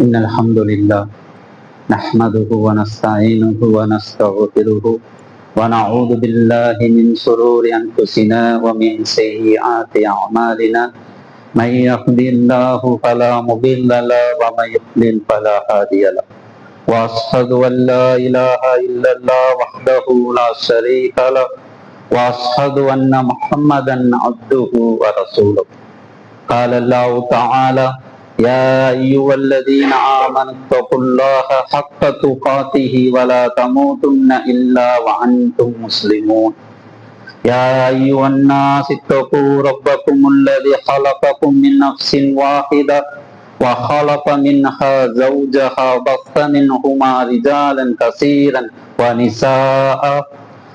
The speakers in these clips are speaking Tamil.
إن الحمد لله نحمده ونستعينه ونستغفره ونعوذ بالله من شرور أنفسنا ومن سيئات أعمالنا من يهد الله فلا مضل له ومن يضلل فلا هادي له وأشهد أن لا إله إلا الله وحده لا شريك له وأشهد أن محمدا عبده ورسوله قال الله تعالى يا أيها الذين آمنوا اتقوا الله حق تقاته ولا تموتن إلا وأنتم مسلمون يا أيها الناس اتقوا ربكم الذي خلقكم من نفس واحدة وخلق منها زوجها وبث منهما رجالا كثيرا ونساء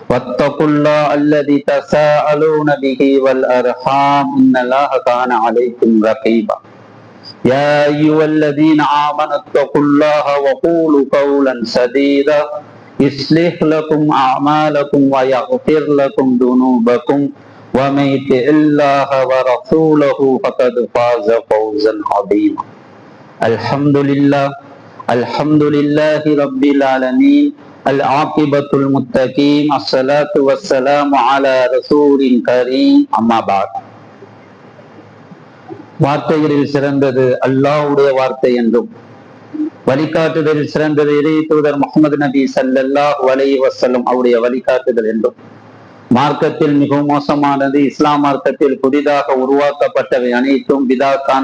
واتقوا الله الذي تساءلون به والأرحام إن الله كان عليكم رقيبا يا أيها الذين آمنوا اتقوا الله وقولوا قولا سديدا يصلح لكم أعمالكم ويغفر لكم ذنوبكم ومن يطع الله ورسوله فقد فاز فوزا عظيما الحمد لله رب العالمين العاقبة المتقين الصلاة والسلام على رسول كريم أما بعد வார்த்தைகளில் சிறந்தது அல்லாஹ்வுடைய வார்த்தை என்றும் வழிகாட்டுதலில் சிறந்தது இறை தூதர் முஹம்மது நபி ஸல்லல்லாஹு அலைஹி வஸல்லம் அவருடைய வழிகாட்டுதல் என்றும் மார்க்கத்தில் மிகவும் மோசமானது இஸ்லாம் மார்க்கத்தில் புதிதாக உருவாக்கப்பட்டவை அனைத்தும் விதாத்தான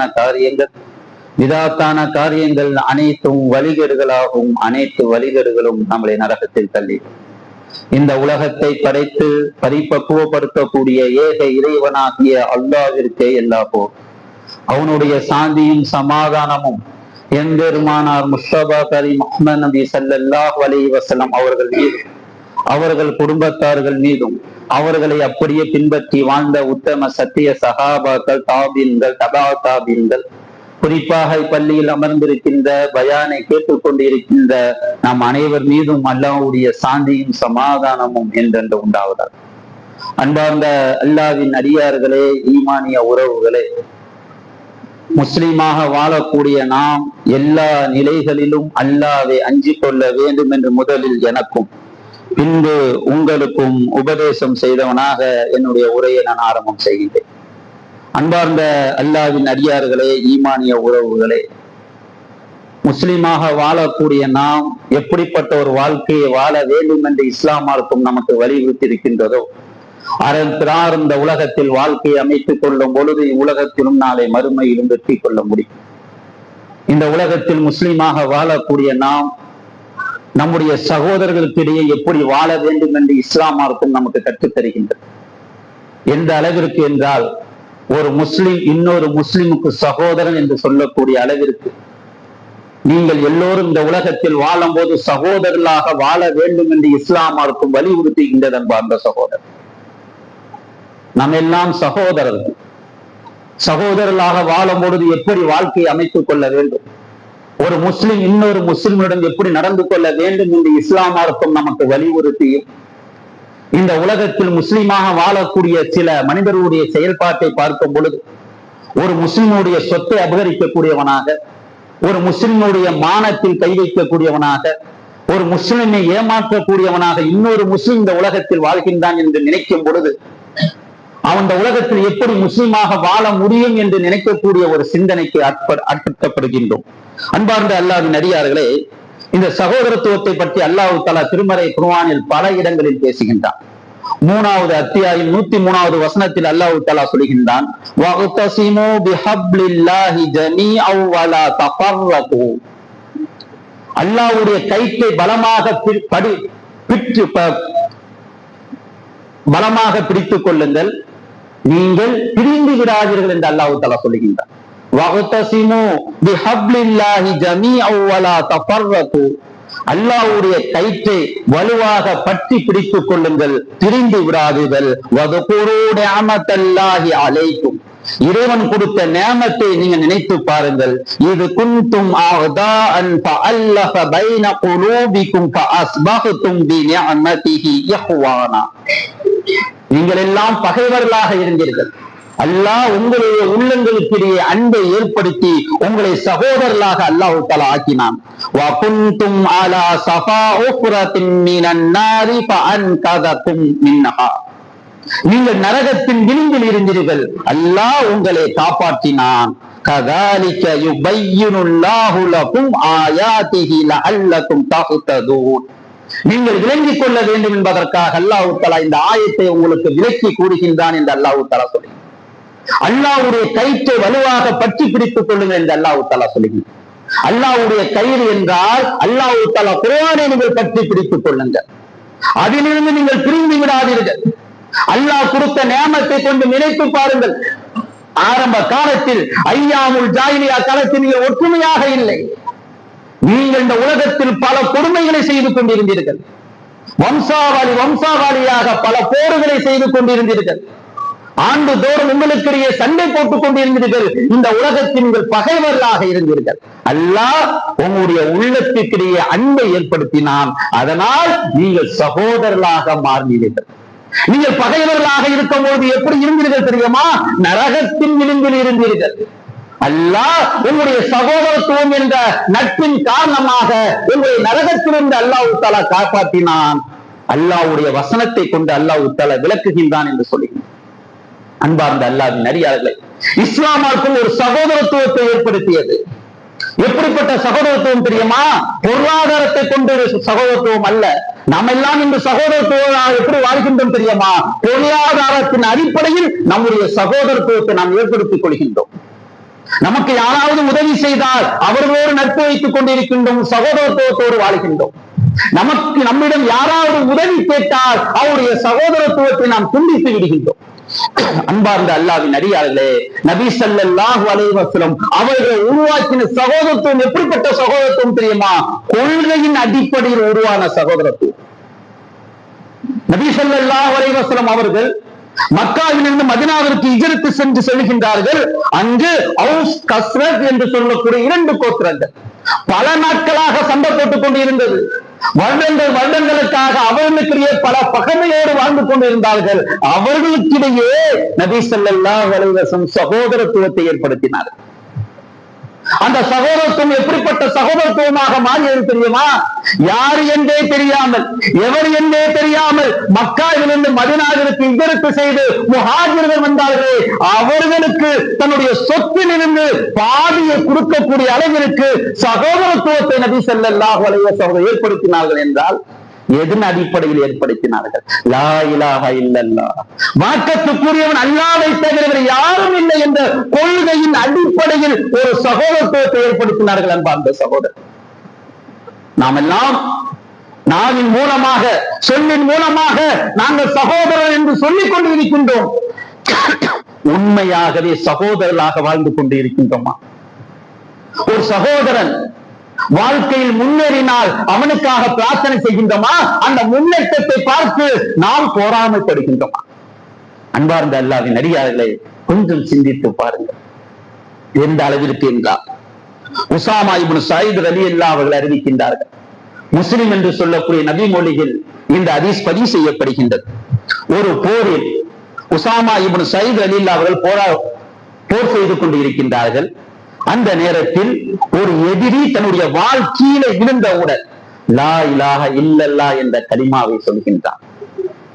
காரியங்கள் அனைத்தும் வழிகேடுகளாகவும் அனைத்து வழிகேடுகளும் நம்மளை நரகத்தில் தள்ளி இந்த உலகத்தை படைத்து பரிபக்குவப்படுத்தக்கூடிய ஏக இறைவனாகிய அல்லாஹ்விற்கே எல்லா போர் அவனுடைய சாந்தியும் சமாதானமும் எம்பெருமானார் முஸ்தபா கரீம் முஹம்மது நபி ஸல்லல்லாஹு அலைஹி வஸல்லம் அவர்கள் மீது அவர்கள் குடும்பத்தார்கள் மீதும் அவர்களை அப்படியே பின்பற்றி வாழ்ந்த உத்தம சத்திய சஹாபாக்கள் தாபீன்கள் தபா தாபீன்கள் குறிப்பாக பள்ளியில் அமர்ந்திருக்கின்ற பயானை கேட்டுக்கொண்டிருக்கின்ற நாம் அனைவர் மீதும் அல்லாஹ்வுடைய சாந்தியும் சமாதானமும் என்றென்று உண்டாவதால் அன்பார்ந்த அல்லாஹ்வின் அடியார்களே, ஈமானிய உறவுகளே, முஸ்லிமாக வாழக்கூடிய நாம் எல்லா நிலைகளிலும் அல்லாஹ்வை அஞ்சிக் கொள்ள வேண்டும் என்று முதலில் எனக்கும் பின்பு உங்களுக்கும் உபதேசம் செய்தவனாக என்னுடைய உரையை நான் ஆரம்பம் செய்கின்றேன். அன்பார்ந்த அல்லாஹ்வின் அடியார்களே, ஈமானிய உறவுகளே, முஸ்லிமாக வாழக்கூடிய நாம் எப்படிப்பட்ட ஒரு வாழ்க்கையை வாழ வேண்டும் என்று இஸ்லாம் மார்க்கம் நமக்கு வலியுறுத்தி இருக்கின்றதோ அதற்காக இந்த உலகத்தில் வாழ்க்கையை அமைத்துக் கொள்ளும் பொழுது உலகத்திலும் நாளை மறுமையிலும் வெற்றி கொள்ள முடியும். இந்த உலகத்தில் முஸ்லிமாக வாழக்கூடிய நாம் நம்முடைய சகோதரர்களுக்கிடையே எப்படி வாழ வேண்டும் என்று இஸ்லாம் மார்க்கம் நமக்கு கற்றுத் தருகின்றது. எந்த அளவிற்கு என்றால், ஒரு முஸ்லிம் இன்னொரு முஸ்லிமுக்கு சகோதரன் என்று சொல்லக்கூடிய அளவிற்கு நீங்கள் எல்லோரும் இந்த உலகத்தில் வாழும் போது சகோதரர்களாக வாழ வேண்டும் என்று இஸ்லாம் மார்க்கம் வலியுறுத்துகின்றது. அன்பார்ந்த சகோதரர், நாம் எல்லாம் சகோதரர்களாக வாழும் பொழுது எப்படி வாழ்க்கையை அமைத்துக் கொள்ள வேண்டும், ஒரு முஸ்லிம் இன்னொரு முஸ்லிமுடன் எப்படி நடந்து கொள்ள வேண்டும் என்று இஸ்லாம் மார்க்கம் நமக்கு வலியுறுத்தியும் இந்த உலகத்தில் முஸ்லிமாக வாழக்கூடிய சில மனிதர்களுடைய செயல்பாட்டை பார்க்கும் பொழுது ஒரு முஸ்லிமுடைய சொத்தை அபகரிக்கக்கூடியவனாக, ஒரு முஸ்லிமுடைய மானத்தில் கை வைக்கக்கூடியவனாக, ஒரு முஸ்லிமை ஏமாற்றக்கூடியவனாக இன்னொரு முஸ்லிம் இந்த உலகத்தில் வாழ்கின்றான் என்று நினைக்கும் பொழுது அவன் இந்த உலகத்தில் எப்படி முஸ்லிமாக வாழ முடியும் என்று நினைக்கக்கூடிய ஒரு சிந்தனைக்கு ஆட்படுத்தப்படுகின்றோம். அன்பார்ந்த அல்லாஹ்வின் அடியார்களே, இந்த சகோதரத்துவத்தை பற்றி அல்லாஹ் தஆலா திருமறை குர்ஆனில் பல இடங்களில் பேசுகின்றான். 3வது அத்தியாயம் 103வது வசனத்தில் அல்லாஹ் தஆலா சொல்கின்றான், வஅதஸிமு பிஹப்லில்லாஹி ஜமீஅன் வலா தஃபர்ரகு. அல்லாஹ்வுடைய கயிற்றை பலமாக பிடித்துக் கொள்ளுங்கள், நீங்கள் பிரிந்து விடாதீர்கள் என்று அல்லாஹ் தஆலா சொல்கின்றான். வஅதஸிமு பிஹப்லில்லாஹி ஜமீஅன் வலா தஃபர்ரகு. அல்லாஹ்வுடைய கயிற்றை வலுவாக பற்றி பிடித்துக் கொள்ளுங்கள், பிரிந்து விடாதீர்கள். வதுகுரு நிஅமத்தல்லாஹி அலைக்கும். இறைவன் கொடுத்த நியமத்தை நீங்க நினைத்து பாருங்கள். இது குன்தும் அஅதாஅன் ஃபஅல்லஃப பைன குலூபிக்கும் ஃபஅஸ்பஹ்தும் பிநிஅமதிஹி இஹ்வானா. நீங்கள் எல்லாம் பகைவர்களாக இருந்தீர்கள், அல்லாஹ் உங்களுடைய உள்ளங்களுக்கிடையே அன்பை ஏற்படுத்தி உங்களை சகோதரர்களாக அல்லாஹ் தஆலா ஆக்கினான். வ குன்தும் அலா ஸஃபா உஃரத்தின் மினன் நாரி ஃபஅன்கதகும் மின்ஹா. நீங்கள் நரகத்தின் விளிம்பில் இருந்தீர்கள், அல்லாஹ் உங்களை காப்பாற்றினான். கதாலிக யுபையினுல்லாஹு லகும் ஆயாத்திஹி லஅல்லகும் தஹ்ததூன். நீங்கள் விளங்கிக் கொள்ள வேண்டும் என்பதற்காக அல்லாஹ் தஆலா இந்த ஆயத்தை உங்களுக்கு விளக்கி கூறுகின்றான் என்று அல்லாஹ் தஆலா சொல்கிறார். அல்லாஹ்வுடைய கயிற்றை வலுவாக பற்றி பிடித்துக் கொள்ளுங்கள் என்று அல்லாஹ் தஆலா சொல்கிறார். அல்லாஹ்வுடைய கயிறு என்றால் அல்லாஹ் தஆலா குர்ஆனை நீங்கள் பற்றி பிடித்துக் கொள்ளுங்கள், அதிலிருந்து நீங்கள் திரும்பி விடாதீர்கள். அல்லாஹ் கொடுத்த நியமத்தை கொண்டு நினைத்து பாருங்கள். ஆரம்ப காலத்தில் ஐயாமுல் ஜாஹிலியா காலத்தில் நீங்கள் ஒற்றுமையாக இல்லை. நீங்கள் இந்த உலகத்தில் பல கொடுமைகளை செய்து கொண்டிருந்தீர்கள். வம்சாவாளியாக பல போர்களை செய்து கொண்டிருந்தீர்கள். ஆண்டுதோறும் உங்களுக்கிடையே சண்டை போட்டுக் கொண்டிருந்தீர்கள். இந்த உலகத்தில் நீங்கள் பகைவர்களாக இருந்தீர்கள். அல்லாஹ் உங்களுடைய உள்ளத்திற்கிடையே அன்பை ஏற்படுத்தினான். அதனால் நீங்கள் சகோதரர்களாக மாறினீர்கள். நீங்கள் பகைவர்களாக இருக்கும் போது எப்படி இருந்தீர்கள் தெரியுமா? நரகத்தின் விளிம்பில் இருந்தீர்கள். அல்லாஹ் உங்களுடைய சகோதரத்துவம் என்ற நட்பின் காரணமாக உங்களுடைய நரகத்திலிருந்து அல்லாஹ் தஆலா காப்பாற்றினான். அல்லாஹ்வுடைய வசனத்தை கொண்டு அல்லாஹ் தஆலா விளக்குகின்றான் என்று சொல்லுகிறார். அன்பார்ந்த அல்லாஹ்வின் அடியார்களே, இஸ்லாமார்க்கும் ஒரு சகோதரத்துவத்தை ஏற்படுத்தியது. எப்படிப்பட்ட சகோதரத்துவம் தெரியுமா? பொருளாதாரத்தை கொண்டு சகோதரத்துவம் அல்ல. நாம் எல்லாம் இந்த சகோதரத்துவம் எப்படி வாழ்கின்றோம் தெரியுமா? பொருளாதாரத்தின் அடிப்படையில் நம்முடைய சகோதரத்துவத்தை நாம் ஏற்படுத்திக் கொள்கின்றோம். நமக்கு யாராவது உதவி செய்தால் அவர்களோடு நட்பு வைத்துக் கொண்டிருக்கின்றோம், சகோதரத்துவத்தோடு வாழ்கின்றோம். நம்மிடம் யாராவது உதவி கேட்டால் அவருடைய சகோதரத்துவத்தை நாம் துண்டித்து விடுகின்றோம். அன்பார்ந்த அல்லாஹ்வின் அடியார்களே, நபி ஸல்லல்லாஹு அலைஹி வஸல்லம் அவர்கள் உருவாக்கின சகோதரத்துவம் எப்படிப்பட்ட சகோதரத்துவம் தெரியுமா? கொள்கையின் அடிப்படையில் உருவான சகோதரத்துவம். நபி ஸல்லல்லாஹு அலைஹி வஸல்லம் அவர்கள் மக்காவிலிருந்து மதீனாவிற்கு ஹிஜ்ரத் சென்று செல்கின்றார்கள். அங்கு அவுஸ் கஸ்ரத் என்று சொல்லக்கூடிய இரண்டு கோத்திரங்கள் பல நாட்களாக சண்டை போட்டுக் கொண்டிருந்தது. வருடங்களுக்காக அவர்களுக்கிடையே பல பகைமையோடு வாழ்ந்து கொண்டிருந்தார்கள். அவர்களுக்கிடையே நபி ஸல்லல்லாஹு அலைஹி வஸல்லம் சகோதரத்துவத்தை ஏற்படுத்தினார்கள். அந்த சகோதரத்துவம் எப்படிப்பட்ட சகோதரத்துவமாக மாறியது தெரியுமா? யார் என்றே தெரியாமல், எவர் என்றே தெரியாமல் மக்காவிலிருந்து மதீனாவிற்கு ஹிஜ்ரத் செய்து முஹாஜிர்கள் வந்தார்களே, அவர்களுக்கு தன்னுடைய சொத்திலிருந்து பாதியை கொடுக்கக்கூடிய அளவிற்கு சகோதரத்துவத்தை நபி ஸல்லல்லாஹு அலைஹி வஸல்லம் ஏற்படுத்தினார்கள். என்றால் எதன் அடிப்படையில் ஏற்படுத்தினார்கள்? லா இலாஹா இல்லல்லாஹ், மார்க்கத்துக்குரியவன் அல்லாஹ்வை தவிர யாரும் இல்லை என்ற கொள்கையின் அடிப்படையில் ஒரு சகோதரத்துவத்தை ஏற்படுத்தினார்கள். அன்பார்ந்த சகோதரர், நாம் எல்லாம் நாவின் மூலமாக, சொல்லின் மூலமாக நாங்கள் சகோதரர் என்று சொல்லிக் கொண்டிருக்கின்றோம். உண்மையாகவே சகோதரர்களாக வாழ்ந்து கொண்டு இருக்கின்றோமா? ஒரு சகோதரன் வாழ்க்கையில் முன்னேறினால் அவனுக்காக பிரார்த்தனை செய்கின்றோமா? அந்த முன்னேற்றத்தை பார்த்து நாம் போராமைப்படுகின்றோமா? அன்பார்ந்த அல்லாஹ்வின் அடியார்களே, கொஞ்சம் சிந்தித்து பாருங்கள். எந்த அளவிற்கு என்றால், உசாமா இப்னு ஸைத் ரலியல்லாஹு அவர்கள் அறிவிக்கின்றார்கள். முஸ்லிம் என்று சொல்லக்கூடிய நபி மொழியில் இந்த ஹதீஸ் பதிவு செய்யப்படுகின்றது. ஒரு போரில் உசாமா இப்னு ஸைத் ரலியல்லாஹு அவர்கள் போர் செய்து கொண்டு இருக்கின்றார்கள். அந்த நேரத்தில் ஒரு எதிரி தன்னுடைய வாள் கீழே விழுந்தவுடன் லா இலாஹா இல்லல்லாஹ் என்ற கலிமாவை சொல்கின்றார்.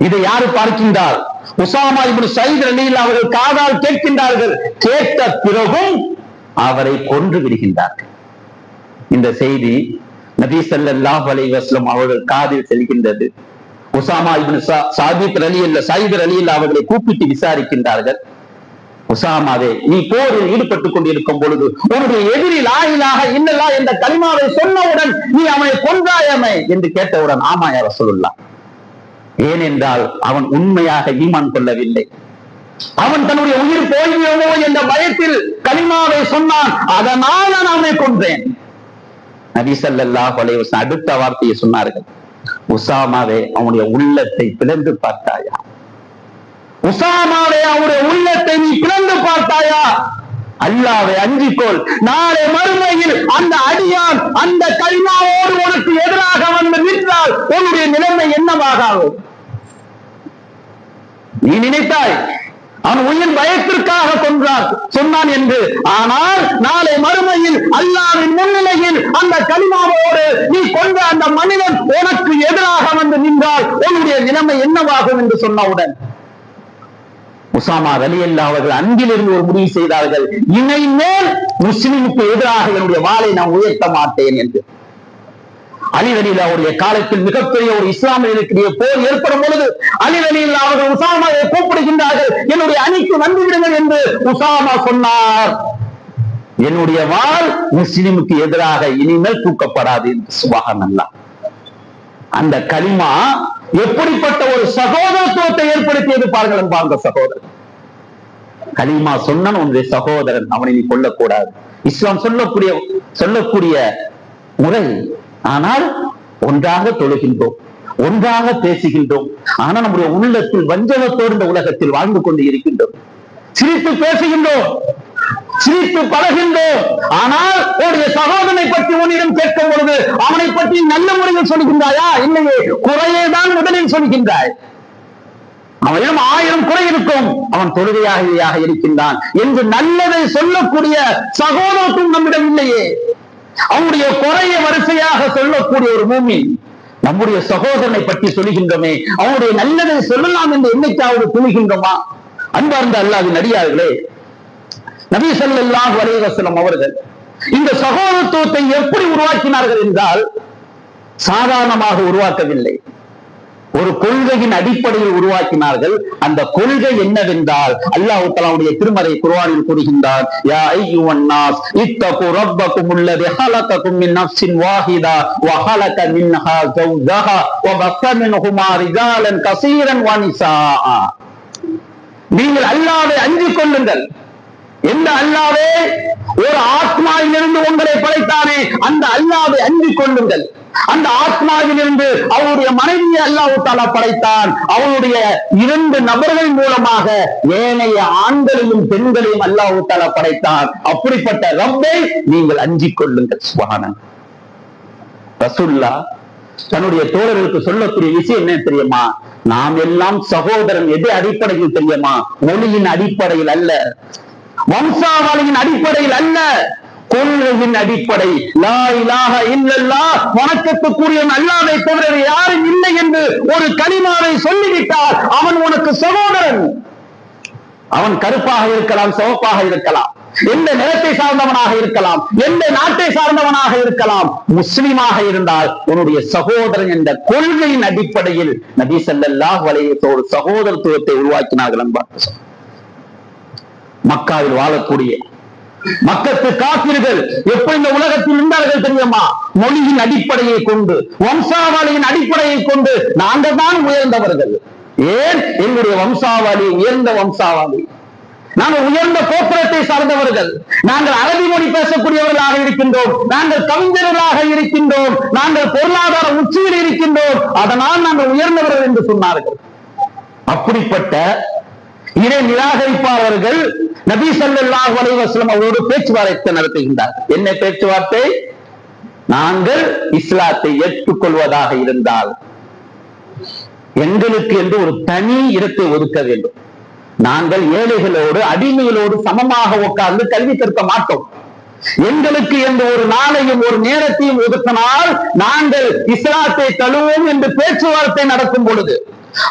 இதை யாரு பார்க்கின்றார்? உசாமா இப்னு ஸைத் ரலியல்லாஹு அவர்கள் காதால் கேட்கின்றார்கள். கேட்ட பிறகும் அவரை கொன்று விடுகின்றார்கள். இந்த செய்தி நபி ஸல்லல்லாஹு அலைஹி வஸல்லம் அவர்கள் காதில் செல்கின்றது. உசாமா இப்னு ஸைத் ரலியல்லாஹு அவர்களை கூப்பிட்டு விசாரிக்கின்றார்கள். உசாமாவே, நீ போரில் ஈடுபட்டுக் கொண்டிருக்கும் பொழுது உன்னுடைய எதிரி லா இலாஹா இல்லல்லாஹ் என்ற கலிமாவை சொன்னவுடன் நீ அவனை கொன்றாயமே என்று கேட்டவுடன், ஆமா யா ரசூலுல்லாஹ், ஏனென்றால் அவன் உண்மையாக ஈமான் கொள்ளவில்லை. அவன் தன்னுடைய உயிர் போய்விடுமோ என்ற பயத்தில் கலிமாவை சொன்னான், அதனால் நான் அவனை கொன்றேன். நபி ஸல்லல்லாஹு அலைஹி வஸல்லம் அடுத்த வார்த்தையை சொன்னார்கள், உசாமாவே, அவனுடைய உள்ளத்தை பிளந்து பார்த்தாயா? உசாமாவே, அவருடைய உள்ளத்தை நீ பிளந்து பார்த்தாயா? அல்லாஹ்வை அஞ்சிக்கொள். நாளை மறுமையில் அந்த அடியான் அந்த கலிமாவோடு உனக்கு எதிராக வந்து நின்றால் உன்னுடைய நிலைமை என்னவாக ஆகும்? நீ நினைத்தாய் அவன் உயிர் பயத்திற்காக கொன்றான் சொன்னான் என்று. ஆனால் நாளை மறுமையில் அல்லாஹ்வின் முன்னிலையில் அந்த கலிமாவோடு நீ கொன்ற அந்த மனிதன் உனக்கு எதிராக வந்து நின்றால் உன்னுடைய நிலைமை என்னவாகும் என்று சொன்னவுடன் உசாமா ரலியல்லாஹு அவர்கள் அன்பிலிருந்து ஒரு முடிவு செய்தார்கள், இனிமேல் முஸ்லிமுக்கு எதிராக என்னுடைய வாளை நான் உயர்த்த மாட்டேன் என்று. அலி ரலியல்லாஹு அவருடைய காலத்தில் மிகப்பெரிய ஒரு இஸ்லாமியர்களுடைய போர் ஏற்படும் பொழுது அலி ரலியல்லாஹு அவர்கள் உசாமாவை கூப்பிடுகின்றார்கள், என்னுடைய அணிக்கு வந்துவிடுங்கள் என்று உசாமா சொன்னார். என்னுடைய வாள் முஸ்லிமுக்கு எதிராக இனிமேல் தூக்கப்படாது. சுப்ஹானல்லாஹ். அந்த கலிமா எப்படிப்பட்ட ஒரு சகோதரத்துவத்தை ஏற்படுத்தியது பாருங்கள். பாருங்க, சகோதரன் கலிமா சொன்னான் உன்னுடைய சகோதரன், அவனை நீ கொல்லக்கூடாது. இஸ்லாம் சொல்லக்கூடிய முறை. ஆனால் ஒன்றாக தொழுகின்றோம், ஒன்றாக பேசுகின்றோம். ஆனால் நம்முடைய உள்ளத்தில் வஞ்சகத்தோடு இந்த உலகத்தில் வாழ்ந்து கொண்டு இருக்கின்றோம். சிரித்து பேசுகின்றோம், சிரித்து பழகின்றோம். ஆனால் உன்னுடைய சகோதரனை பற்றி உன்னிடம் கேட்கும் பொழுது அவனை பற்றி நல்ல முறையில் சொல்கின்றாயா? இல்லையே, குறையே தான் முதலில் சொல்கின்றாய். அவனிடம் 1000 குறை இருக்கும், அவன் தொழுகையாக இருக்கின்றான் என்று நல்லதை சொல்லக்கூடிய சகோதரத்துவம் நம்மிடம் இல்லையே. அவனுடைய குறையை வரிசையாக சொல்லக்கூடிய ஒரு மூமின் நம்முடைய சகோதரனை பற்றி சொல்லுகின்றோமே, அவனுடைய நல்லதை சொல்லலாம் என்று என்னைக்காவது துணிகின்றோமா? அன்பார்ந்த அல்லாஹ்வின் அடியார்களே, நபி ஸல்லல்லாஹு அலைஹி வஸல்லம் அவர்கள் இந்த சகோதரத்துவத்தை எப்படி உருவாக்கினார்கள் என்றால் சாதாரணமாக உருவாக்கவில்லை, ஒரு கொள்கையின் அடிப்படையில் உருவாக்கினார்கள். அந்த கொள்கை என்னவென்றால் அல்லாஹ் தஆலாவுடைய திருமறை குர்ஆனில் கூறுகின்றார், யா அய்யுஹன் நாஸ் இத்தகு ரப்பக்கும் அல்லதி ஹலகக்கும் மின் நஃப்ஸின் வாஹிதா வ ஹலக மின்ஹா ஜௌஜஹா வ பஸ்ஸ மின்ஹுமா ரிஜாலன் கஸீரன் வ நிஸாஆ. நீங்கள் அல்லாஹ்வை அஞ்சிக் கொள்ளுங்கள். எந்த அல்லாஹ்வே ஒரு ஆத்மாவிலிருந்து உங்களை படைத்தானே அந்த அல்லாஹ்வை அஞ்சிக் கொள்ளுங்கள். அந்த ஆத்மாவிலிருந்து அவருடைய மனைவியை அல்லாஹ் தஆலா படைத்தான். அவருடைய 2 நபர்கள் மூலமாக ஏனைய ஆண்களையும் பெண்களையும் அல்லாஹ் தஆலா படைத்தான். அப்படிப்பட்ட ரப்பை நீங்கள் அஞ்சிக் கொள்ளுங்கள். சுப்ஹானல்லாஹ். ரசூலுல்லாஹ் தன்னுடைய தோழர்களுக்கு சொல்லக்கூடிய விஷயம் என்ன தெரியுமா? நாம் எல்லாம் சகோதரன் எது அடிப்படையில் தெரியுமா? மொழியின் அடிப்படையில் அல்ல, வம்சாவளியின் அடிப்படையில் அல்ல, கொள்கையின் அடிப்படை. லா இலாஹ இல்லல்லாஹ், வணக்கத்துக்குரிய அல்லாஹ்வை தவிர யாரும் இல்லை என்று ஒரு கலிமாவை சொல்லிவிட்டால் அவன் உனக்கு சகோதரன். அவன் கருப்பாக இருக்கலாம், சிவப்பாக இருக்கலாம், எந்த நிலத்தை சார்ந்தவனாக இருக்கலாம், எந்த நாட்டை சார்ந்தவனாக இருக்கலாம், முஸ்லிமாக இருந்தால் உன்னுடைய சகோதரன் என்ற கொள்கையின் அடிப்படையில் நபி ஸல்லல்லாஹு அலைஹி வஸல்லம் சகோதரத்துவத்தை உருவாக்கினார்கள். அன்பார்ந்த மக்காவில் வாழக்கூடிய மக்கத்து காபிர்கள் எப்படி இந்த உலகத்தில் இருந்தார்கள் தெரியுமா? மொழியின் அடிப்படையை கொண்டு, வம்சாவளியின் அடிப்படையை கொண்டு நாங்கள் தான் உயர்ந்தவர்கள். ஏன்? எங்களுடைய வம்சாவளி உயர்ந்த வம்சாவளி, நாங்கள் உயர்ந்த கோத்திரத்தை சார்ந்தவர்கள், நாங்கள் அரபி மொழி பேசக்கூடியவர்களாக இருக்கின்றோம், நாங்கள் கவிஞர்களாக இருக்கின்றோம், நாங்கள் பொருளாதார உச்சியில் இருக்கின்றோம், அதனால் நாங்கள் உயர்ந்தவர்கள் என்று சொன்னார்கள். அப்படிப்பட்ட இறை நிராகரிப்பாளர்கள் நபி ஸல்லல்லாஹு அலைஹி வஸல்லம் அவரோடு பேச்சுவார்த்தை நடத்துகின்றார். என்ன பேச்சுவார்த்தை? நாங்கள் இஸ்லாத்தை ஏற்றுக்கொள்வதாக இருந்தால் எங்களுக்கு என்று ஒரு தனி இடத்தை ஒதுக்க வேண்டும். நாங்கள் ஏழைகளோடு அடிமைகளோடு சமமாக உட்கார்ந்து கல்வி கற்க மாட்டோம். எங்களுக்கு எந்த ஒரு நாளையும் ஒரு நேரத்தையும் ஒதுக்கினால் நாங்கள் இஸ்லாத்தை தழுவோம் என்று பேச்சுவார்த்தை நடக்கும் பொழுது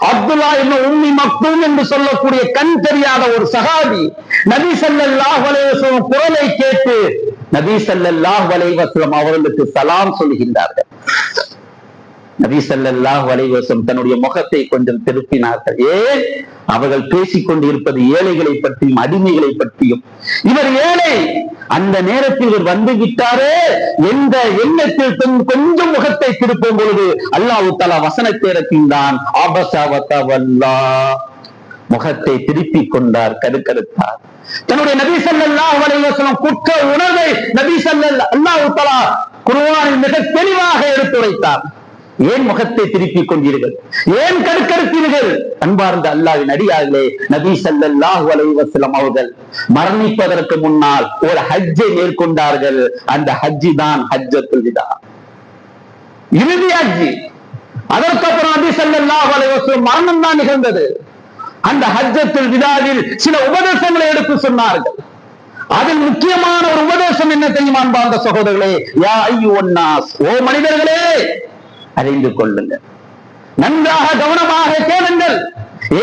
அப்துல்லா இப்னு உம்மி மக்தூம் என்று சொல்லக்கூடிய கண் தெரியாத ஒரு சஹாபி நபி ஸல்லல்லாஹு அலைஹி வஸல்லம் குரலை கேட்டு நபி ஸல்லல்லாஹு அலைஹி வஸல்லம் அவர்களுக்கு சலாம் சொல்கின்றார்கள். நபி ஸல்லல்லாஹு அலைஹி வஸல்லம் தன்னுடைய முகத்தை கொஞ்சம் திருப்பினார்கள். ஏன்? அவர்கள் பேசிக் கொண்டிருப்பது ஏழைகளை பற்றியும் அடிமைகளை பற்றியும். இவர் ஏழை, அந்த நேரத்தில் இவர் வந்து விட்டாரே எந்த எண்ணத்தில் கொஞ்சம் முகத்தை திருப்பும் பொழுது அல்லாஹ் தஆலா வசனத்தை இறக்கின்றான். அபஸ வ தவல்லா, முகத்தை திருப்பிக் கொண்டார், கடுக்கடுத்தார். தன்னுடைய நபி ஸல்லல்லாஹு அலைஹி வஸல்லம் குற்ற உணர்வை நபி அல்லாஹ் தஆலா குர்ஆனில் மிக தெளிவாக எடுத்துரைத்தார். ஏன் முகத்தை திருப்பிக் கொண்டீர்கள்? ஏன் கடுக்கடுத்தீர்கள்? அன்பார்ந்த அல்லாஹ்வின் அடியார்களே, நபி ஸல்லல்லாஹு அலைஹி வஸல்லம் அவர்கள் மரணிப்பதற்கு முன்னால் ஒரு ஹஜ்ஜை மேற்கொண்டார்கள். அந்த ஹஜ்ஜி தான் ஹஜ்ஜத்துல் விதா, இறுதி ஹஜ்ஜி. அதற்கப்புறம் நபி ஸல்லல்லாஹு அலைஹி வஸல்லம் மரணம் தான் நிகழ்ந்தது. அந்த ஹஜ்ஜத்துல் விதாவில் சில உபதேசங்களை எடுத்து சொன்னார்கள். அதில் முக்கியமான ஒரு உபதேசம் என்ன தெரியுமா அன்பார்ந்த சகோதரர்களே? யா அய்யுஹன் நாஸ், ஓ மனிதர்களே, அறிந்து கொள்ளுங்கள், நன்றாக கவனமாக கேளுங்கள்.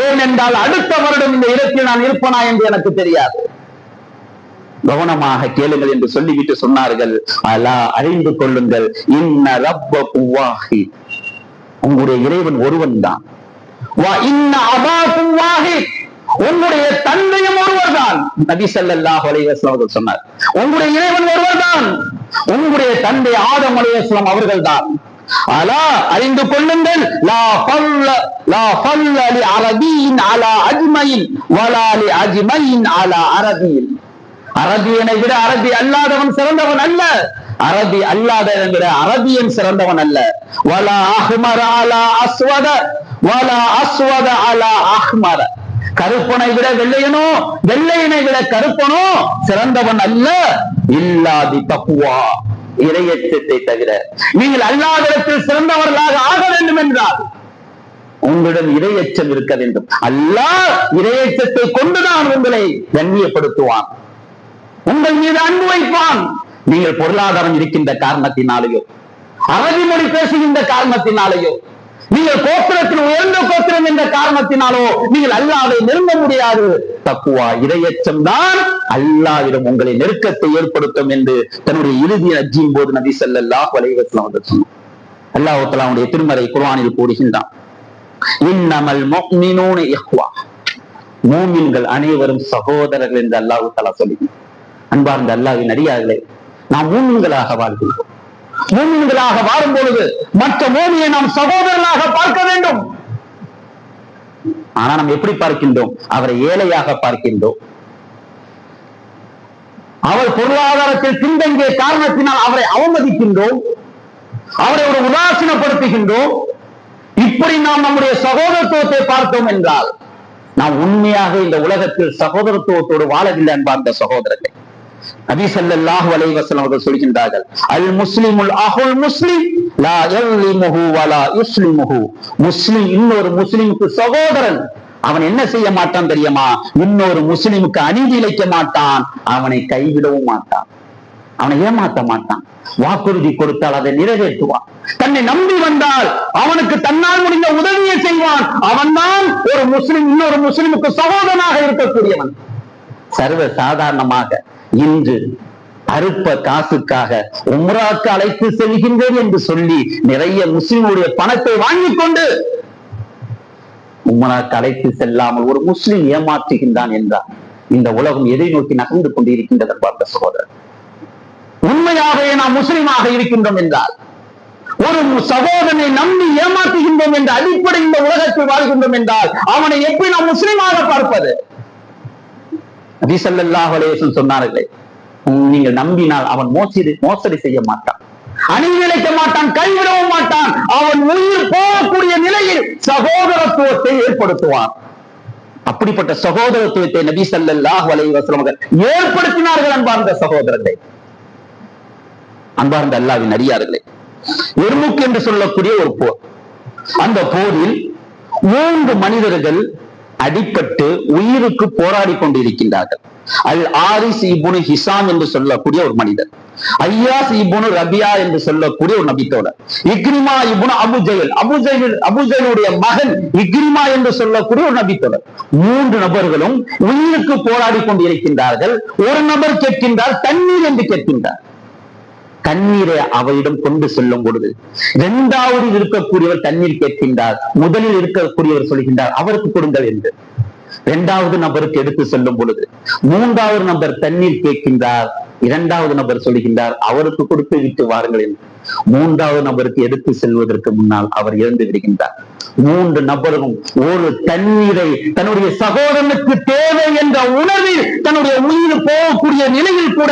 ஏனென்றால் அடுத்த வருடம் இந்த இடத்தில் நான் இருப்பனா என்று எனக்கு தெரியாது. கவனமாக கேளுங்கள் என்று சொல்லிவிட்டு சொன்னார்கள், அலா, அறிந்து கொள்ளுங்கள், இன்ன ரப்பக்கும் வாஹித், உங்களுடைய இறைவன் ஒருவன் தான். வ இன்ன அபாக்கும் வாஹித், உங்களுடைய தந்தையும் ஒருவர் தான். நபி ஸல்லல்லாஹு அலைஹி வஸல்லம் சொன்னார், உங்களுடைய இறைவன் ஒருவர் தான், உங்களுடைய தந்தை ஆதம் அலைஹிஸ்ஸலாம் அவர்கள் தான். அலா, அறிந்து கொள்ளுங்கள், லா ஃபல்ல லி அரபியின் அலா அஜ்மையின் வலா லி அஜ்மையின் அலா அரபியின். அரபியனை விட அரபி அல்லாதவன் சிறந்தவன் அல்ல, அரபி அல்லாதவன் விட அரபியன் சிறந்தவன் அல்ல. வலா அஹ்மர அலா அஸ்வத வலா அஸ்வத அலா அஹ்மர, கருப்பனை விட வெள்ளையனோ வெள்ளையனை விட கருப்பனோ சிறந்தவன் அல்ல. இல்லா பி தக்வா, இறையச்சத்தை தவிர. நீங்கள் அல்லாஹ்விடத்தில் சிறந்தவர்களாக ஆக வேண்டும் என்றால் உங்களிடம் இறையச்சம் இருக்க வேண்டும். அல்லாஹ் இறையச்சத்தை கொண்டுதான் உங்களை கண்ணியப்படுத்துவான், உங்கள் மீது அன்பு வைப்பான். நீங்கள் பொருளாதாரம் இருக்கின்ற காரணத்தினாலேயோ, அரபி மொழி பேசுகின்ற காரணத்தினாலேயோ, நீங்கள் கோத்திரத்தில் உயர்ந்த கோத்திரம் என்ற காரணத்தினாலோ நீங்கள் அல்லாஹ்வை நெருங்க முடியாது. தக்வா, இறையச்சம் தான் அல்லாஹ்விடம் உங்களை நெருக்கத்தை ஏற்படுத்தும் என்று தன்னுடைய இறுதி ஹஜ்ஜின் போது நபி ஸல்லல்லாஹு அலைஹி வஸல்லம் சொன்னார். அல்லாஹ் தஆலாவுடைய திருமறை குர்ஆனில் கூறுகின்றான், இன்னமல் முஃமினூன இஹ்வா, மூமின்கள் அனைவரும் சகோதரர்கள் என்று அல்லாஹ் தஆலா சொல்லுகிறார். அன்பார்ந்த அல்லாஹ்வின் அடியார்களே, நாம் மூமின்களாக வாழ்கிறோம். மூமின்களாக வாழும் பொழுது மற்ற மூமியை நாம் சகோதரனாக பார்க்க வேண்டும். ஆனா நாம் எப்படி பார்க்கின்றோம்? அவரை ஏழையாக பார்க்கின்றோம். அவர் பொருளாதாரத்தில் பின்தங்கிய காரணத்தினால் அவரை அவமதிக்கின்றோம், அவரை ஒரு உதாசீனப்படுத்துகின்றோம். இப்படி நாம் நம்முடைய சகோதரத்துவத்தை பார்த்தோம் என்றால் நாம் உண்மையாக இந்த உலகத்தில் சகோதரத்துவத்தோடு வாழவில்லை. அன்பார்ந்த சகோதரர்கள், நபி ஸல்லல்லாஹு அலைஹி வஸல்லம் அவர்கள் சொல்கின்றார்கள், அல் முஸ்லிமுல் அஹுல் முஸ்லிம் லா யஸ்லிமுஹு வலா யுஸ்லிமுஹு. முஸ்லிம் இன்னொரு முஸ்லிமுக்கு சகோதரன், அவன் என்ன செய்ய மாட்டான் தெரியுமா? இன்னொரு முஸ்லிமுக்கு அநீதி இழைக்க மாட்டான், அவனை கைவிடவும் மாட்டான், அவனை ஏமாற்ற மாட்டான். வாக்குறுதி கொடுத்தால் அதை நிறைவேற்றுவான். தன்னை நம்பி வந்தால் அவனுக்கு தன்னால் முடிந்த உதவியை செய்வான். அவன்தான் ஒரு முஸ்லிம் இன்னொரு முஸ்லிமுக்கு சகோதரனாக இருக்கக்கூடியவன். சர்வ சாதாரணமாக இன்று அறுப்ப காசுக்காக உம்ராக்கு அழைத்து செல்கின்றேன் என்று சொல்லி நிறைய முஸ்லிமுடைய பணத்தை வாங்கிக் கொண்டு உம்ராக்கு அழைத்து செல்லாமல் ஒரு முஸ்லிம் ஏமாற்றுகின்றான் என்றால் இந்த உலகம் எதை நோக்கி நகர்ந்து கொண்டிருக்கின்றது பார்த்த சகோதரர். உண்மையாகவே நாம் முஸ்லிமாக இருக்கின்றோம் என்றால், ஒரு சகோதரனை நம்பி ஏமாற்றுகின்றோம் என்ற அடிப்படை இந்த உலகத்தில் வாழ்கின்றோம் என்றால் அவனை எப்படி நாம் முஸ்லிமாக பார்ப்பது? நபி ஸல்லல்லாஹு அலைஹி வஸல்லம் சொன்னார்களே, நீங்கள் நம்பினால் அவன் மோசடி செய்ய மாட்டான், அநீதி இழைக்க மாட்டான், கைவிடவும் மாட்டான். அவன் உயிர் போகக்கூடிய நிலையில் சகோதரத்துவத்தை ஏற்படுத்துவான். அப்படிப்பட்ட சகோதரத்துவத்தை நபி ஸல்லல்லாஹு அலைஹி வஸல்லம் ஏற்படுத்தினார்கள். அன்பார்ந்த சகோதரர்களே, அன்பார்ந்த அல்லாஹ்வின் அடியார்களே, எர்முக் என்று சொல்லக்கூடிய ஒரு போர். அந்த போரில் 3 மனிதர்கள் அடிபட்டு உயிருக்கு போராடி கொண்டிருக்கின்றார்கள். அல் ஆரிஸ் இப்னு ஹிசாம் என்று சொல்லக்கூடிய ஒரு மனிதர், ஐயாஸ் இப்னு ரபியா என்று சொல்லக்கூடிய ஒரு நபித்தோழர், இக்ரிமா இப்னு அபுஜைலுடைய மகன் இக்ரிமா என்று சொல்லக்கூடிய ஒரு நபித்தோழர். 3 நபர்களும் உயிருக்கு போராடி கொண்டிருக்கின்றார்கள். ஒரு நபர் கேட்கின்றார், தண்ணீர் என்று கேட்கின்றார். தண்ணீரை அவரிடம் கொண்டு செல்லும் பொழுது 2வது இருக்கக்கூடியவர் தண்ணீர் கேட்கின்றார். முதலில் இருக்கக்கூடியவர் சொல்கின்றார், அவருக்கு கொடுங்கள் என்று. 2வது நபருக்கு எடுத்து செல்லும் பொழுது 3வது நபர் தண்ணீர் கேட்கின்றார். 2வது நபர் சொல்கின்றார், அவருக்கு கொடுத்து விட்டு வாருங்கள் என்று. 3வது நபருக்கு எடுத்து செல்வதற்கு முன்னால் அவர் இறந்து விடுகின்றார். 3 நபரும் ஒரு தண்ணீரை தன்னுடைய சகோதரனுக்கு தேவை என்ற உணர்வில் தன்னுடைய உயிர் போகக்கூடிய நிலையில் கூட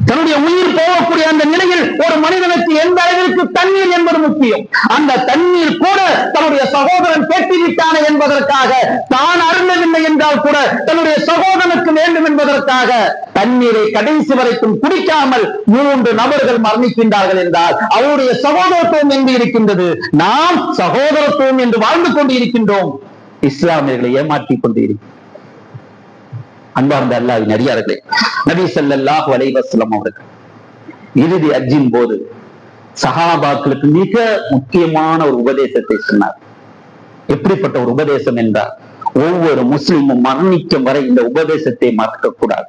தன்னுடைய உயிர் போகக்கூடிய அந்த நிலையில் ஒரு மனிதனுக்கு எந்த அளவிற்கு தண்ணீர் என்பது முக்கியம். அந்த தண்ணீர் கூட தன்னுடைய சகோதரன் கேட்டுவிட்டானே என்பதற்காக, தான் அருந்தவில்லை என்றால் கூட தன்னுடைய சகோதரனுக்கு வேண்டும் என்பதற்காக தண்ணீரை கடைசி வரைக்கும் குடிக்காமல் 3 நபர்கள் மரணிக்கின்றார்கள் என்றால் அவருடைய சகோதரத்துவம் என்று இருக்கின்றது. நாம் சகோதரத்துவம் என்று வாழ்ந்து கொண்டு இருக்கின்றோம், இஸ்லாமியர்களை ஏமாற்றிக் கொண்டு இருக்கிறோம். அன்பார்ந்த அல்லாஹ்வின் அடியார்களே, நபி ஸல்லல்லாஹு அலைஹி வஸல்லம் அவர்கள் இறுதி ஹஜ்ஜின் போது சஹாபாக்களுக்கு மிக முக்கியமான ஒரு உபதேசத்தை சொன்னார். எப்படிப்பட்ட ஒரு உபதேசம் என்றால், ஒவ்வொரு முஸ்லிமும் மரணிக்கும் வரை இந்த உபதேசத்தை மறக்கக்கூடாது.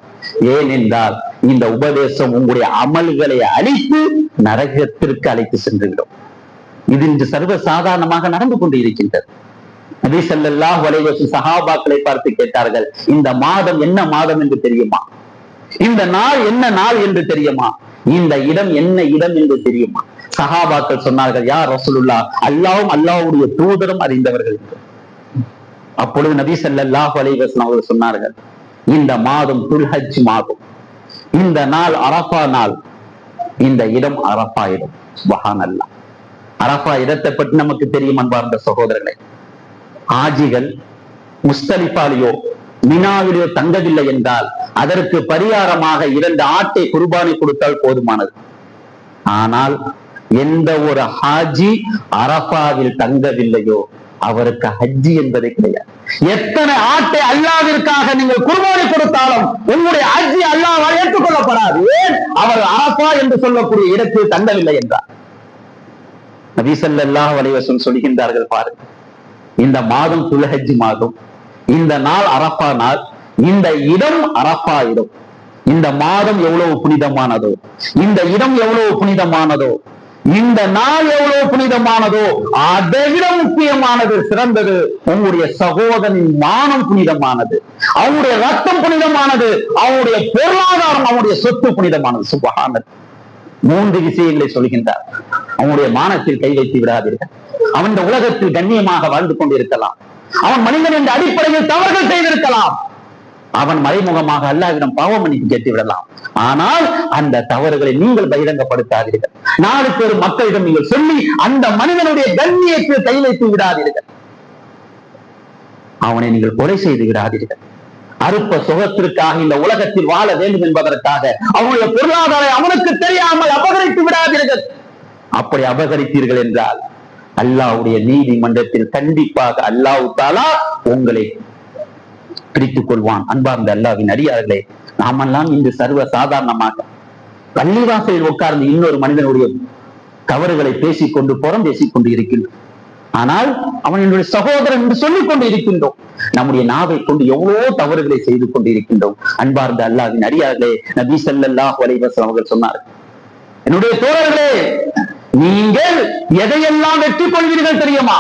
ஏனென்றால் இந்த உபதேசம் உங்களுடைய அமல்களை அழித்து நரகத்திற்கு அழைத்து சென்றுவிடும். இது இன்று சர்வ சாதாரணமாக நடந்து கொண்டு இருக்கின்றது. நபி ஸல்லல்லாஹு அலைஹி வஸல்லம் சஹாபாக்களை பார்த்து கேட்டார்கள், இந்த மாதம் என்ன மாதம் என்று தெரியுமா? இந்த நாள் என்ன நாள் என்று தெரியுமா? இந்த இடம் என்ன இடம் என்று தெரியுமா? சஹாபாக்கள் சொன்னார்கள், யா ரசூலுல்லாஹ், அல்லாஹ்வும் அல்லாஹ்வுடைய தூதரும் அறிந்தவர்கள் என்று. அப்பொழுது நபி ஸல்லல்லாஹு அலைஹி வஸல்லம் அவர்கள் சொன்னார்கள், இந்த மாதம் துல்ஹஜ் மாதம், இந்த நாள் அரஃபா நாள், இந்த இடம் அரஃபா இடம். சுப்ஹானல்லாஹ். அரஃபா இடத்தை பற்றி நமக்கு தெரியும் அன்பார்ந்த சகோதரர்களே. ஆஜிகள் முஸ்தலிஃபாலியோ மினாவிலோ தங்கவில்லை என்றால் அதற்கு பரிகாரமாக 2 ஆட்டை குர்பானி கொடுத்தால் போதுமானது. ஆனால் எந்த ஒரு ஹாஜி அரஃபாவில் தங்கவில்லையோ அவருக்கு ஹஜ்ஜி என்பதே கிடையாது. எத்தனை ஆட்டை அல்லாஹ்விற்காக நீங்கள் குர்பானி கொடுத்தாலும் உங்களுடைய ஹஜ்ஜி அல்லாஹ்வால் ஏற்றுக்கொள்ளப்படாது. ஏன்? அவர் அரஃபா என்று சொல்லக்கூடிய இடத்தில் தங்கவில்லை என்றார். நபி ஸல்லல்லாஹு அலைஹி வஸல்லம் சொல்கின்றார்கள், பாருங்கள், இந்த மாதம் துல்ஹஜ் மாதம், இந்த நாள் அரஃபா நாள், இந்த இடம் அரஃபா இடம். இந்த மாதம் எவ்வளவு புனிதமானதோ, இந்த இடம் எவ்வளவு புனிதமானதோ, இந்த நாள் எவ்வளவு புனிதமானதோ, அதை விட முக்கியமானது, சிறந்தது, உங்களுடைய சகோதரனின் மானம் புனிதமானது, அவருடைய ரத்தம் புனிதமானது, அவருடைய பொருளாதாரம், அவருடைய சொத்து புனிதமானது. சுப்ஹானல்லாஹ். 3 விஷயங்களை சொல்கின்றார். அவனுடைய மானத்தில் கை வைத்து விடாதீர்கள். அவன் இந்த உலகத்தில் கண்ணியமாக வாழ்ந்து கொண்டிருக்கலாம். அவன் மனிதன் என்ற அடிப்படையில் தவறுகள் செய்திருக்கலாம். அவன் மறைமுகமாக அல்லாஹ்விடம் பாவ மன்னிப்பு கேட்டு விடலாம். ஆனால் அந்த தவறுகளை நீங்கள் பகிரங்கப்படுத்தாதீர்கள். நாளுக்கு ஒரு மக்களிடம் நீங்கள் சொல்லி அந்த மனிதனுடைய கண்ணியத்தில் கை வைத்து விடாதீர்கள். அவனை நீங்கள் கொலை செய்து விடாதீர்கள். அற்ப சுகத்திற்காக இந்த உலகத்தில் வாழ வேண்டும் என்பதற்காக அவனுடைய பொருளாதாரம் அவனுக்கு தெரியாமல் அபகரித்து விடாதீர்கள். அப்படி அபகரித்தீர்கள் என்றால் அல்லாஹ்வுடைய நீதிமன்றத்தில் கண்டிப்பாக அல்லாஹ் தஆலா உங்களை பிடித்துக் கொள்வான். அன்பார்ந்த அல்லாஹ்வின் அடியார்களே, நாமெல்லாம் இன்று சர்வ சாதாரணமாக பள்ளிவாசலில் உட்கார்ந்து இன்னொரு மனிதனுடைய தவறுகளை பேசிக்கொண்டு புறம் பேசிக்கொண்டு இருக்கின்றோம். ஆனால் அவன் என்னுடைய சகோதரன் என்று சொல்லிக் கொண்டு இருக்கின்றோம். நம்முடைய நாவை கொண்டு எவ்வளவோ தவறுகளை செய்து கொண்டு இருக்கின்றோம். அன்பார்ந்த அல்லாஹ்வின் அடியார்களே, நபி ஸல்லல்லாஹு அலைஹி வஸல்லம் அவர்கள் சொன்னார்கள், என்னுடைய தோழர்களே, நீங்கள் எதையெல்லாம் வெற்றி கொள்வீர்கள் தெரியுமா?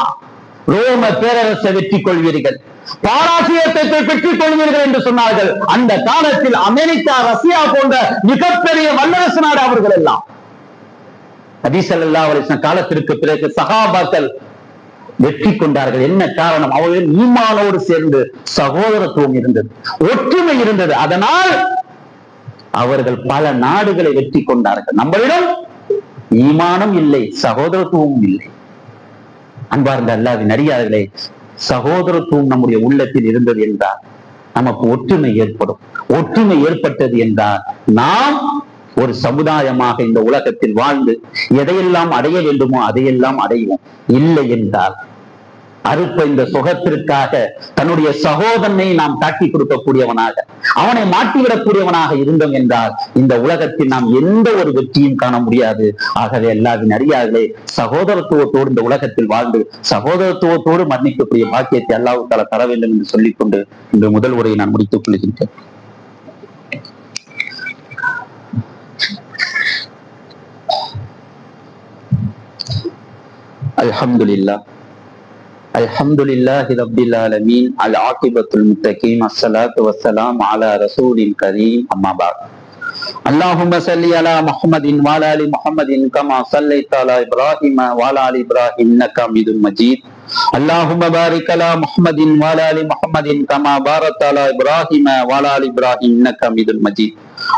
ரோம பேரரசை வெற்றி கொள்வீர்கள், பாராசியத்தை பெற்றுக் கொள்வீர்கள் என்று சொன்னார்கள். அந்த காலத்தில் அமெரிக்கா, ரஷ்யா போன்ற மிகப்பெரிய வல்லரசு நாடு அவர்கள் எல்லாம். நபி ஸல்லல்லாஹு அலைஹி வஸல்லம் காலத்திற்கு பிறகு சஹாபாக்கள் வெற்றி கொண்டார்கள். என்ன காரணம்? அவர்கள் ஈமானோடு சேர்ந்து சகோதரத்துவம் இருந்தது, ஒற்றுமை இருந்தது. அதனால் அவர்கள் பல நாடுகளை வெற்றி கொண்டார்கள். நம்மளிடம் ஈமானம் இல்லை, சகோதரத்துவமும் இல்லை. அன்பார்ந்த அல்லாஹ்வின் அடியார்களே, சகோதரத்துவம் நம்முடைய உள்ளத்தில் இருந்தது என்றால் நமக்கு ஒற்றுமை ஏற்படும். ஒற்றுமை ஏற்பட்டது என்றால் நாம் ஒரு சமுதாயமாக இந்த உலகத்தில் வாழ்ந்து எதையெல்லாம் அடைய வேண்டுமோ அதையெல்லாம் அடைவோம். இல்லை என்றால் அறுப்ப இந்த சுகத்திற்காக தன்னுடைய சகோதரனை நாம் காட்டி கொடுக்கக்கூடியவனாக, அவனை மாட்டிவிடக்கூடியவனாக இருந்தோம் என்றால் இந்த உலகத்தில் நாம் எந்த ஒரு வெற்றியும் காண முடியாது. ஆகவே அல்லாஹ்வின் அடியார்களே, சகோதரத்துவத்தோடு இந்த உலகத்தில் வாழ்ந்து சகோதரத்துவத்தோடு மரணிக்கக்கூடிய பாக்கியத்தை அல்லாஹ் தஆலா தர வேண்டும் என்று சொல்லிக்கொண்டு இந்த முதல் உரையை நான் முடித்துக் கொள்கின்றேன். அல்ஹம்துலில்லாஹ் அல்ஹம்துலில்லாஹி ரப்பில் ஆலமீன் அல் ஆகிபத்துல் முத்தகீன் அஸ்ஸலாத்து வஸ்ஸலாமு அலா ரசூலில் கரீம் அம்மா பஅத். அல்லாஹும்ம ஸல்லி அலா முஹம்மதின் வ அலா ஆலி முஹம்மதின் கமா ஸல்லைத அலா இப்ராஹீம வ அலா ஆலி இப்ராஹீம் இன்னக ஹமீதும் மஜீத். اللهم بارك على محمد وعلى ال محمد كما باركت على ابراهيم وعلى ال ابراهيم انك حميد مجيد.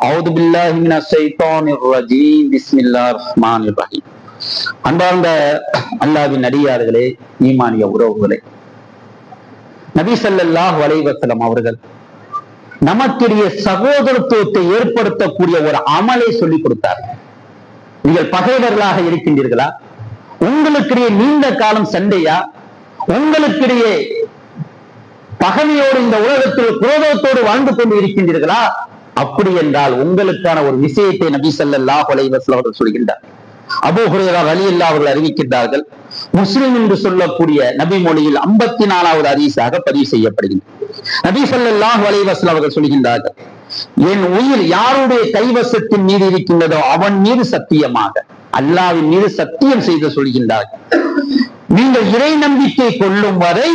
اعوذ بالله من الشيطان الرجيم. بسم الله الرحمن الرحيم. அன்பார்ந்த அல்லாஹ்வின் அடியார்களே, ஈமானிய உறவுகளே, நபி ஸல்லல்லாஹு அலைஹி வஸல்லம் அவர்கள் நமக்கிடையே சகோதரத்துவத்தை ஏற்படுத்தக்கூடிய ஒரு அமலை சொல்லிக் கொடுத்தார். நீங்கள் பகைவர்களாக இருக்கின்றீர்களா? உங்களுக்கிடையே நீண்ட காலம் சண்டையா? உங்களுக்கிடையே பகைமையோடு இந்த உலகத்தில் குரோதத்தோடு வாழ்ந்து கொண்டு இருக்கின்றீர்களா? அப்படி என்றால் உங்களுக்கான ஒரு விஷயத்தை நபி ஸல்லல்லாஹு அலைஹி வஸல்லம் அவர்கள் சொல்கின்றார். அபூ ஹுரைரா ரலியல்லாஹு அவர்கள் அறிவிக்கின்றார்கள். முஸ்லிம் என்று சொல்லக்கூடிய நபி மொழியில் 54வது ஹதீஸாக பதிவு செய்யப்படுகின்றது. நபி ஸல்லல்லாஹு அலைஹி வஸல்லம் அவர்கள் சொல்கின்றார்கள், என் உயிர் யாருடைய கைவசத்தின் மீது இருக்கின்றதோ அவன் மீது சத்தியமாக, அல்லாஹ்வின் மீது சத்தியம் செய்து சொல்கின்றார்கள், நீங்கள் இறை நம்பிக்கை கொள்ளும் வரை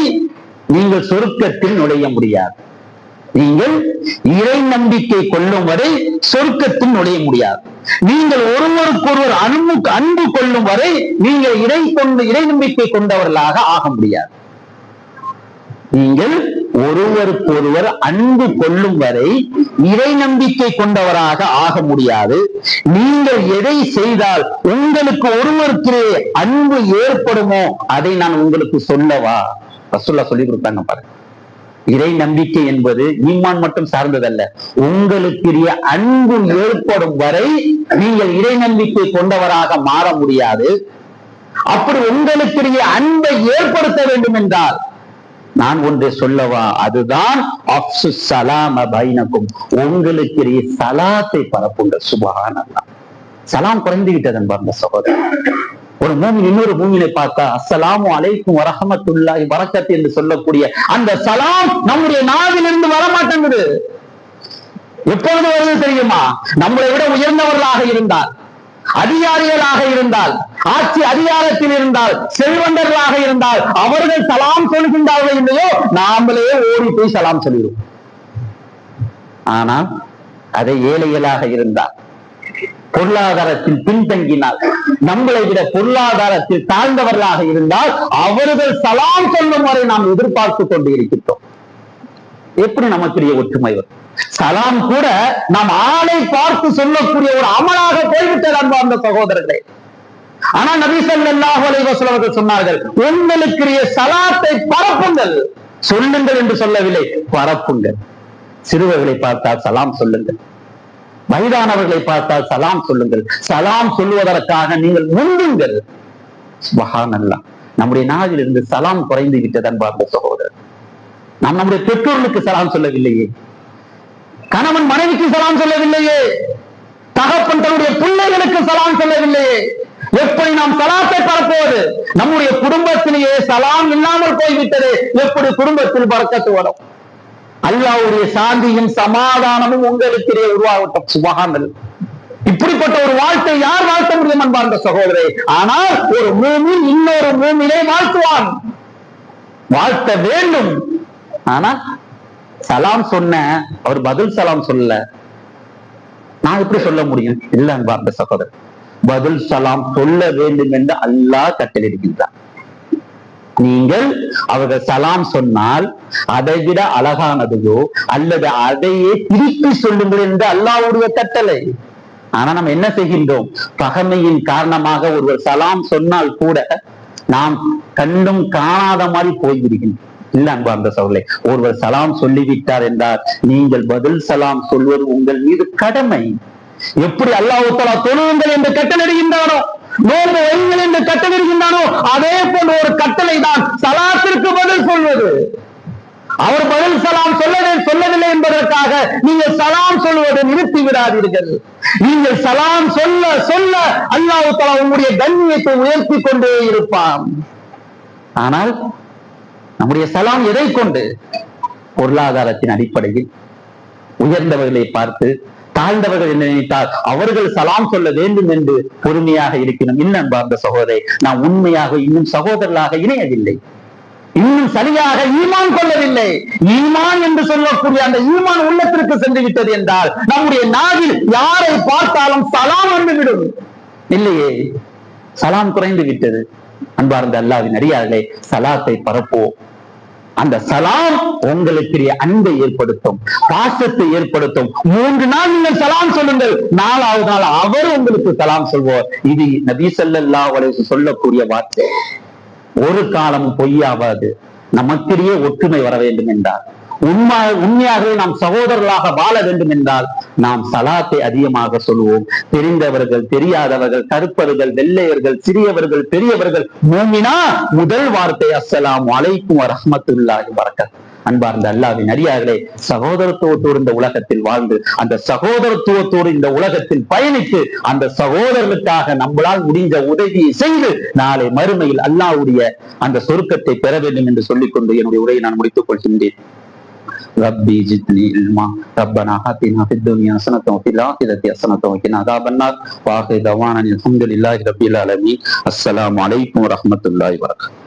நீங்கள் சொர்க்கத்தில் நுழைய முடியாது. நீங்கள் இறை நம்பிக்கை கொள்ளும் வரை சொர்க்கத்தில் நுழைய முடியாது. நீங்கள் ஒருவருக்கொருவர் அன்பு கொள்ளும் வரை நீங்கள் இறை நம்பிக்கை கொண்டவர்களாக ஆக முடியாது. நீங்கள் ஒருவருக்கொருவர் அன்பு கொள்ளும் வரை இறை நம்பிக்கை கொண்டவராக ஆக முடியாது. நீங்கள் எதை செய்தால் உங்களுக்கு ஒருவருக்கு அன்பு ஏற்படுமோ அதை நான் உங்களுக்கு சொல்லவா? ரசூலுல்லாஹ் சொல்லி கொடுத்தாங்க பாருங்க. இறை நம்பிக்கை என்பது ஈமான் மட்டும் சார்ந்ததல்ல. உங்களுக்குரிய அன்பு ஏற்படும் வரை நீங்கள் இறை நம்பிக்கை கொண்டவராக மாற முடியாது. அப்படி உங்களுக்குரிய அன்பை ஏற்படுத்த வேண்டும் என்றால் நான் ஒன்றை சொல்லவா? அதுதான் அஃப்சு ஸலாம பைனக்கும், உங்களுக்குரிய சலாத்தை பரப்புங்கள். சுப்ஹானல்லாஹ். சலாம் குறைந்து விட்டது அன்பார்ந்த சகோதரர். ஒரு மூமின் இன்னொரு மூமினை பார்த்தா அஸ்ஸலாமு அலைக்கும் வரஹ்மத்துல்லாஹி பரக்கத்து என்று சொல்லக்கூடிய அந்த சலாம் நம்முடைய நாவிலிருந்து வரமாட்டேங்குது. எப்பொழுது வருது தெரியுமா? நம்மளை விட உயர்ந்தவர்களாக இருந்தால், அதிகாரிகளாக இருந்தால், ஆட்சி அதிகாரத்தில் இருந்தால், செல்வந்தர்களாக இருந்தால் அவர்கள் சலாம் சொல்கின்றார்கள் இல்லையோ நாமளே ஓடி போய் சலாம் சொல்லிடுவோம். ஆனால் அதை ஏழைகளாக இருந்தால், பொருளாதாரத்தில் பின்தங்கினால், நம்மளை விட பொருளாதாரத்தில் தாழ்ந்தவர்களாக இருந்தால் அவர்கள் சலாம் சொல்லும் வரை நாம் எதிர்பார்த்து கொண்டு இருக்கின்றோம். எப்படி நமக்குரிய ஒற்றுமை வரும்? சலாம் கூட நாம் ஆளை பார்த்து சொல்லக்கூடிய ஒரு அமலாக போய்விட்டது அன்பார்ந்த சகோதரர்களே. ஆனால் நபி ஸல்லல்லாஹு அலைஹி வஸல்லம் அவர்கள் சொன்னார்கள், உங்களுக்குரிய சலாத்தை பரப்புங்கள். சொல்லுங்கள் என்று சொல்லவில்லை, பரப்புங்கள். சிறுவர்களை பார்த்தால் சலாம் சொல்லுங்கள், வயதானவர்களை பார்த்தால் சலாம் சொல்லுங்கள். சலாம் சொல்லுவதற்காக நீங்கள் முந்துங்கள். சுப்ஹானல்லாஹ். நம்முடைய நாவில் இருந்து சலாம் குறைந்து விட்டது அன்பார்ந்த சகோதரர். நாம் நம்முடைய பெற்றோர்களுக்கு சலாம் சொல்லவில்லையே, கணவன் மனைவிக்கு சலாம் சொல்லவில்லையே, தகப்பன் தன்னுடைய பிள்ளைகளுக்கு சலாம் சொல்லவில்லையே. எப்படி நாம் சலாத்தை பரப்புவது? நம்முடைய குடும்பத்திலேயே சலாம் இல்லாமல் போய்விட்டது. எப்படி குடும்பத்தில் பரக்கத்து வரும்? அல்லாஹ்வுடைய சாந்தியும் சமாதானமும் உங்களுக்கிடையே உருவாகட்டும். சுப்ஹானல்லாஹ். இப்படிப்பட்ட ஒரு வாழ்த்தை யார் வாழ்த்த முடியும் அன்பார்ந்த சகோதரே? ஆனால் ஒரு மூமின் இன்னொரு மூமினை வாழ்த்துவான், வாழ்த்த வேண்டும். ஆனா சலாம் சொன்ன அவர் பதில் சலாம் சொல்லல, நான் எப்படி சொல்ல முடியும்? இல்ல அன்பார்ந்த சகோதரர், பதில் சலாம் சொல்ல வேண்டும் என்று அல்லாஹ் கட்டளையிடுகின்றார். நீங்கள் அவர்கள் சலாம் சொன்னால் அதை விட அழகானதையோ அல்லது அதையே திருப்பி சொல்லுங்கள் என்று அல்லாஹ்வுடைய கட்டளை. ஆனா நம்ம என்ன செய்கின்றோம்? பகைமையின் காரணமாக ஒருவர் சலாம் சொன்னால் கூட நாம் கண்டும் காணாத மாதிரி போய்விடுகின்றோம். இல்ல அன்பார்ந்த சகோதரர்களே, ஒருவர் சலாம் சொல்லிவிட்டார் என்றால் நீங்கள் பதில் சலாம் சொல்வது உங்கள் மீது கடமை. எப்படி அல்லாஹ் தஆலா தொழுங்கள் என்று கட்டளையிடுகின்றானோ, நோன்பு வையுங்கள் என்று கட்டளையிடுகின்றானோ, அதே போன்ற ஒரு கட்டளை தான் சலாத்திற்கு பதில் சொல்வது. அவர் பதில் சலாம் சொல்லவில்லை என்பதற்காக நீங்கள் சலாம் சொல்வதை நிறுத்தி விடாதீர்கள். நீங்கள் சலாம் சொல்ல சொல்ல அல்லாஹ் தஆலா உங்களுடைய கண்ணியத்தை உயர்த்தி கொண்டே இருப்பான். ஆனால் நம்முடைய சலாம் எதை கொண்டு? பொருளாதாரத்தின் அடிப்படையில் உயர்ந்தவர்களை பார்த்து தாழ்ந்தவர்கள் என்ன நினைத்தால் அவர்கள் சலாம் சொல்ல வேண்டும் என்று பொறுமையாக இருக்கணும். இன்னும் அன்பார்ந்த சகோதரரை, நாம் உண்மையாக இன்னும் சகோதரர்களாக இணையவில்லை, இன்னும் சரியாக ஈமான் கொள்ளவில்லை. ஈமான் என்று சொல்லக்கூடிய அந்த ஈமான் உள்ளத்திற்கு சென்று விட்டது என்றால் நம்முடைய நாவில் யாரை பார்த்தாலும் சலாம் வந்துவிடும். இல்லையே, சலாம் குறைந்து விட்டது. அன்பார்ந்த அல்லாஹ்வின் அடியார்களே, சலாத்தை பரப்புவோம். அந்த சலாம் உங்களுக்கு அன்பை ஏற்படுத்தும், பாசத்தை ஏற்படுத்தும். 3 நாள் நீங்கள் சலாம் சொல்லுங்கள், 4வது நாள் அவர் உங்களுக்கு சலாம் சொல்வார். இது நபி ஸல்லல்லாஹு அலைஹி வஸல்லம் சொல்லக்கூடிய வார்த்தை. ஒரு காலம் பொய்யாவாது. நமக்கிடையே ஒற்றுமை வர வேண்டும் என்றால், உண்மையாகவே நாம் சகோதரர்களாக வாழ வேண்டும் என்றால் நாம் சலாத்தை அதிகமாக சொல்லுவோம். தெரிந்தவர்கள், தெரியாதவர்கள், கருப்பர்கள், வெள்ளையர்கள், சிறியவர்கள், பெரியவர்கள், மூமினா முதல் வார்த்தை அஸ்ஸலாமு அலைக்கும் வரஹ்மத்துல்லாஹி வபரகாத்துஹு. அன்பார்ந்த அல்லாஹ்வின் அடியார்களே, சகோதரத்துவத்தோடு இந்த உலகத்தில் வாழ்ந்து, அந்த சகோதரத்துவத்தோடு இந்த உலகத்தில் பயணித்து, அந்த சகோதரர்களுக்காக நம்மளால் முடிந்த உதவியை செய்து நாளை மறுமையில் அல்லாஹ்வுடைய அந்த சொர்க்கத்தை பெற வேண்டும் என்று சொல்லிக்கொண்டு என்னுடைய உரையை நான் முடித்துக் கொள்கின்றேன். ربي زدني علما ربنا آتنا في الدنيا حسنة وفي الآخرة حسنة وقنا عذاب النار وآخر دعوانا الحمد لله رب العالمين. السلام عليكم ورحمة الله وبركاته.